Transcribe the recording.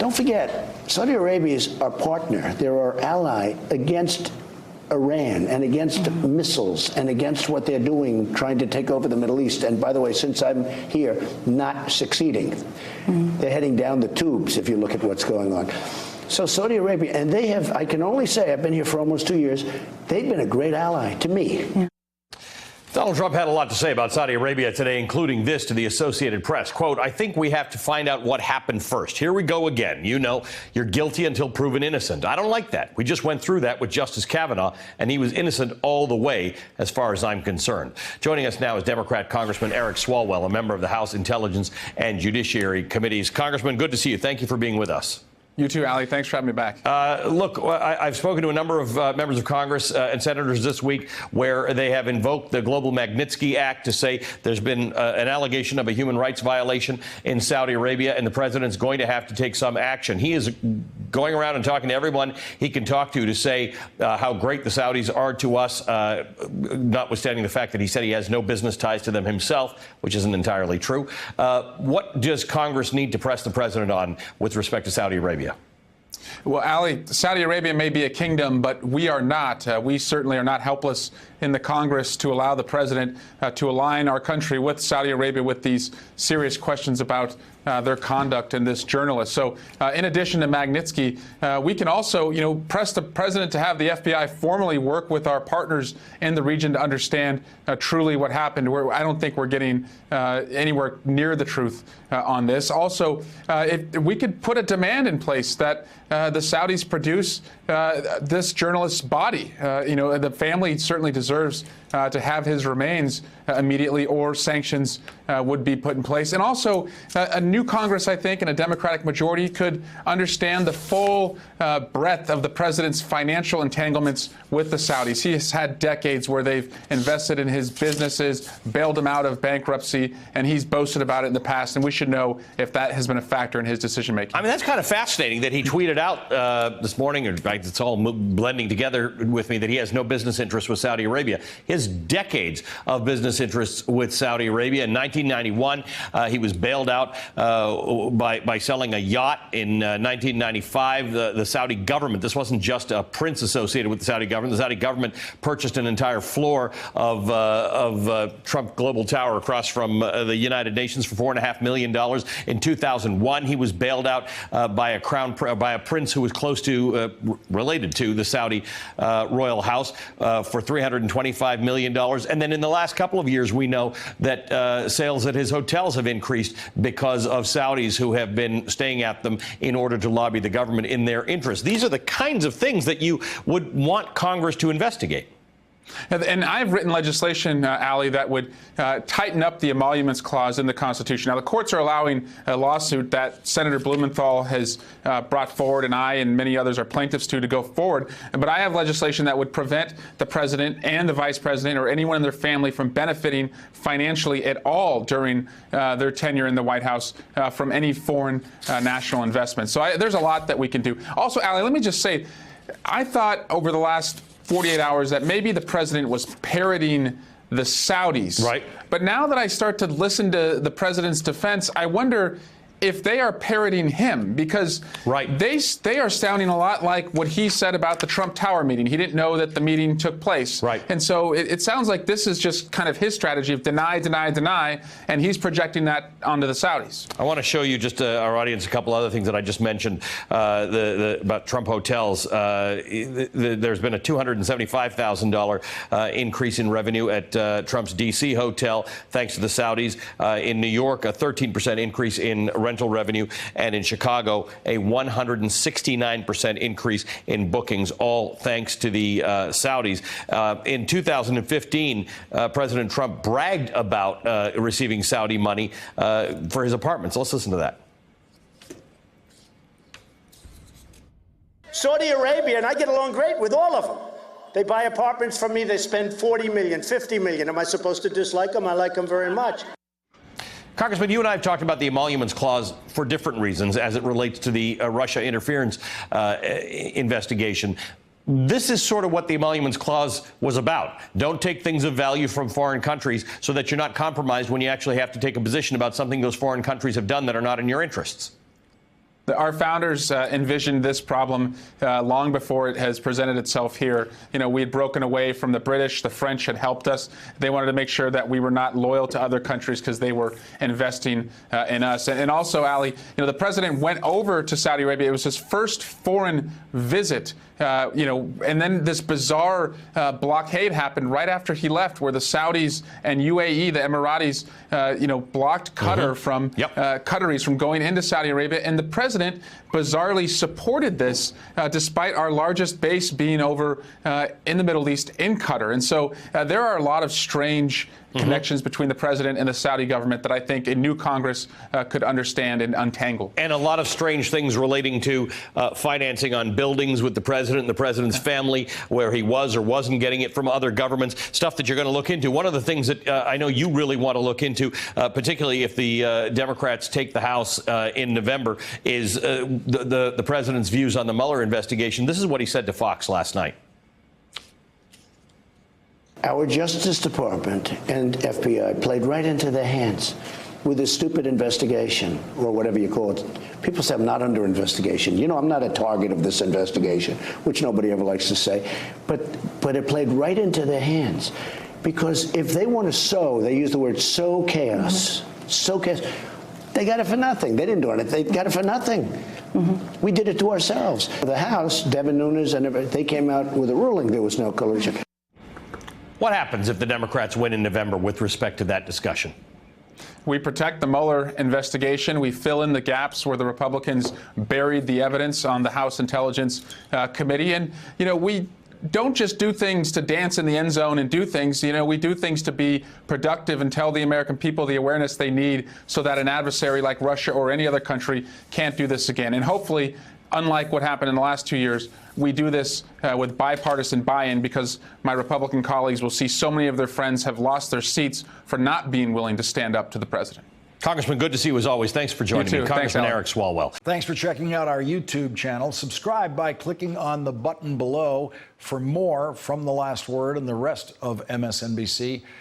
don't forget, Saudi Arabia is our partner. They're our ally against Iran and against missiles and against what they're doing, trying to take over the Middle East. And by the way, since I'm here, not succeeding. They're heading down the tubes if you look at what's going on. So Saudi Arabia, and they have, I can only say, I've been here for almost 2 years, they've been a great ally to me. Yeah. Donald Trump had a lot to say about Saudi Arabia today, including this to the Associated Press. Quote, I think we have to find out what happened first. Here we go again. You know, you're guilty until proven innocent. I don't like that. We just went through that with Justice Kavanaugh, and he was innocent all the way, as far as I'm concerned. Joining us now is Democrat Congressman Eric Swalwell, a member of the House Intelligence and Judiciary Committees. Congressman, good to see you. Thank you for being with us. You too, Ali. Thanks for having me back. Look, I've spoken to a number of members of Congress and senators this week where they have invoked the Global Magnitsky Act to say there's been an allegation of a human rights violation in Saudi Arabia, and the president's going to have to take some action. He is going around and talking to everyone he can talk to say how great the Saudis are to us, notwithstanding the fact that he said he has no business ties to them himself, which isn't entirely true. What does Congress need to press the president on with respect to Saudi Arabia? Well, Ali, Saudi Arabia may be a kingdom, but we are not. We certainly are not helpless in the Congress to allow the president to align our country with Saudi Arabia with these serious questions about their conduct and this journalist. So in addition to Magnitsky, we can also, press the president to have the FBI formally work with our partners in the region to understand truly what happened. I don't think we're getting anywhere near the truth on this. Also, if we could put a demand in place that the Saudis produce this journalist's body. The family certainly deserves to have his remains immediately, or sanctions would be put in place. And also, a new Congress, I think, and a Democratic majority could understand the full breadth of the president's financial entanglements with the Saudis. He has had decades where they've invested in his businesses, bailed him out of bankruptcy, and he's boasted about it in the past. And we should know if that has been a factor in his decision making. I mean, that's kind of fascinating that he tweeted out this morning, or it's all blending together with me, that he has no business interest with Saudi Arabia. His decades of business interests with Saudi Arabia. In 1991, he was bailed out by selling a yacht. In 1995, the Saudi government, this wasn't just a prince associated with the Saudi government purchased an entire floor of Trump Global Tower across from the United Nations for $4.5 million. In 2001, he was bailed out by a prince who was close to, related to the Saudi royal house for $325 million. And then in the last couple of years, we know that sales at his hotels have increased because of Saudis who have been staying at them in order to lobby the government in their interest. These are the kinds of things that you would want Congress to investigate. And I've written legislation, Ali, that would tighten up the emoluments clause in the Constitution. Now, the courts are allowing a lawsuit that Senator Blumenthal has brought forward, and I and many others are plaintiffs to go forward. But I have legislation that would prevent the president and the vice president or anyone in their family from benefiting financially at all during their tenure in the White House from any foreign national investment. So there's a lot that we can do. Also, Ali, let me just say, I thought over the last 48 hours that maybe the president was parroting the Saudis. Right. But now that I start to listen to the president's defense, I wonder if they are parroting him, because they are sounding a lot like what he said about the Trump Tower meeting. He didn't know that the meeting took place. Right. And so it sounds like this is just kind of his strategy of deny, deny, deny, and he's projecting that onto the Saudis. I want to show you just our audience a couple other things that I just mentioned about Trump hotels. There's been a $275,000 increase in revenue at Trump's D.C. hotel, thanks to the Saudis. In New York, a 13% increase in rental revenue, and in Chicago, a 169% increase in bookings, all thanks to the Saudis. In 2015, President Trump bragged about receiving Saudi money for his apartments. Let's listen to that. Saudi Arabia, and I get along great with all of them. They buy apartments from me. They spend $40 million, $50 million. Am I supposed to dislike them? I like them very much. Congressman, you and I have talked about the emoluments clause for different reasons as it relates to the Russia interference investigation. This is sort of what the emoluments clause was about. Don't take things of value from foreign countries so that you're not compromised when you actually have to take a position about something those foreign countries have done that are not in your interests. Our founders envisioned this problem long before it has presented itself here. You know, we had broken away from the British. The French had helped us. They wanted to make sure that we were not loyal to other countries because they were investing in us. And also, Ali, you know, the president went over to Saudi Arabia. It was his first foreign visit. You know, and then this bizarre blockade happened right after he left, where the Saudis and UAE, the Emiratis, you know, blocked Qatar from Qataris from going into Saudi Arabia, and the president bizarrely supported this, despite our largest base being over in the Middle East in Qatar. And so there are a lot of strange connections between the president and the Saudi government that I think a new Congress could understand and untangle. And a lot of strange things relating to financing on buildings with the president and the president's family, where he was or wasn't getting it from other governments, stuff that you're going to look into. One of the things that I know you really want to look into, particularly if the Democrats take the House in November, is the president's views on the Mueller investigation. This is what he said to Fox last night. Our Justice Department and FBI played right into their hands with this stupid investigation, or whatever you call it. People say I'm not under investigation. You know, I'm not a target of this investigation, which nobody ever likes to say. But it played right into their hands. Because if they want to sow, they use the word sow chaos, sow chaos. They got it for nothing. They didn't do it. They got it for nothing. We did it to ourselves. The House, Devin Nunes, and they came out with a ruling there was no collusion. What happens if the Democrats win in November with respect to that discussion? We protect the Mueller investigation. We fill in the gaps where the Republicans buried the evidence on the House Intelligence Committee. And, you know, we don't just do things to dance in the end zone and do things. You know, we do things to be productive and tell the American people the awareness they need so that an adversary like Russia or any other country can't do this again. And hopefully, unlike what happened in the last 2 years, we do this with bipartisan buy-in, because my Republican colleagues will see so many of their friends have lost their seats for not being willing to stand up to the president. Congressman, good to see you as always. Thanks for joining me. Congressman Eric Swalwell. Thanks for checking out our YouTube channel. Subscribe by clicking on the button below for more from The Last Word and the rest of MSNBC.